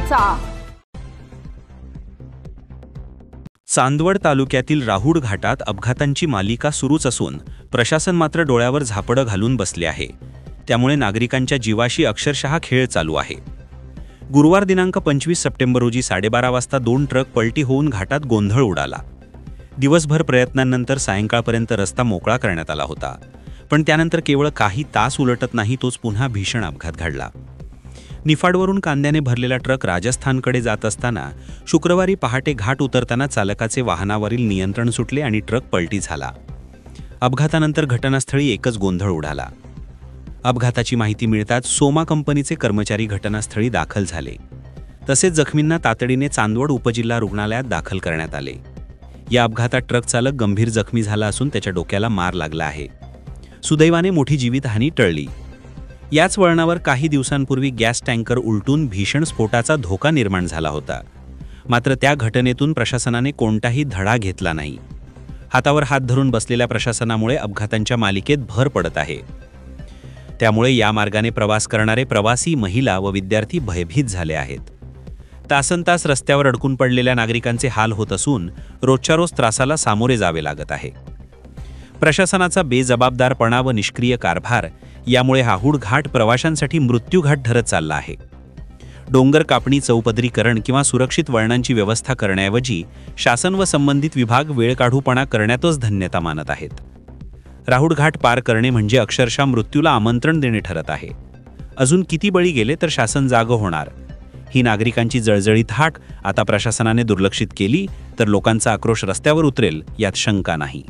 चर्चा। चांदवड तालुक्यातील राहुड घाटात अपघातांची मालिका सुरूच असून प्रशासन मात्र डोळ्यावर झापडं घालून बसले आहे। त्यामुळे नागरिकांच्या जीवाशी अक्षरशः खेळ चालू आहे। गुरुवार दिनांक 25 सप्टेंबर रोजी 12:30 वाजता 2 ट्रक पलटी होऊन घाटात गोंधळ उडाला। दिवसभर प्रयत्नांनंतर सायंकाळपर्यंत रस्ता मोकळा करण्यात आला होता, पण त्यानंतर केवळ काही तास उलटत नाही तोच पुन्हा भीषण अपघात घडला। निफाडवरून कांद्याने भरलेला ट्रक राजस्थानकडे जात असताना शुक्रवारी पहाटे घाट उतरताना चालकाचे वाहनावरील नियंत्रण सुटले आणि ट्रक पलटी झाला। अपघातानंतर घटनास्थळी एकच गोंधळ उडाला। अपघाताची माहिती मिळताच सोमा कंपनीचे कर्मचारी घटनास्थळी दाखल झाले। तसेच जखमींना तातडीने चांदवड उपजिल्हा रुग्णालयात दाखल करण्यात आले। या अपघातात ट्रक चालक गंभीर जखमी झाला असून त्याच्या डोक्याला मार लागला आहे। सुदैवाने मोठी जीवितहानी टळली। याच वळणावर काही दिवसांपूर्वी गॅस टँकर उलटून भीषण स्फोटाचा धोका निर्माण झाला होता। मात्र त्या घटनेतून प्रशासनाने कोणताही धडा घेतला नाही। हातावर हात धरून बसलेल्या प्रशासनामुळे अपघातांच्या मालिकेत भर पडत आहे। त्यामुळे या मार्गाने प्रवास करणारे प्रवासी, महिला व विद्यार्थी भयभीत झाले आहेत। तासनतास रस्त्यावर अडकून पडलेल्या नागरिकांचे हाल होत असून रोजच्या रोज त्रासाला सामोरे जावे लागत आहे। प्रशासनाचा बेजबाबदारपणा व निष्क्रिय कारभार यामुळे राहुड घाट प्रवाशांसाठी मृत्यूघाट ठरत चालला आहे। डोंगर कापणी, चौपदरीकरण किंवा सुरक्षित वळणांची व्यवस्था करण्याऐवजी शासन व संबंधित विभाग वेळकाढूपणा करण्यातच धन्यता मानत आहेत। राहुड घाट पार करणे म्हणजे अक्षरशः मृत्यूला आमंत्रण देणे ठरत आहे। अजून किती बळी गेले तर शासन जागं होणार? ही नागरिकांची जळजळीत हाक आता प्रशासनाने दुर्लक्षित केली तर लोकांचा आक्रोश रस्त्यावर उतरेल यात शंका नाही।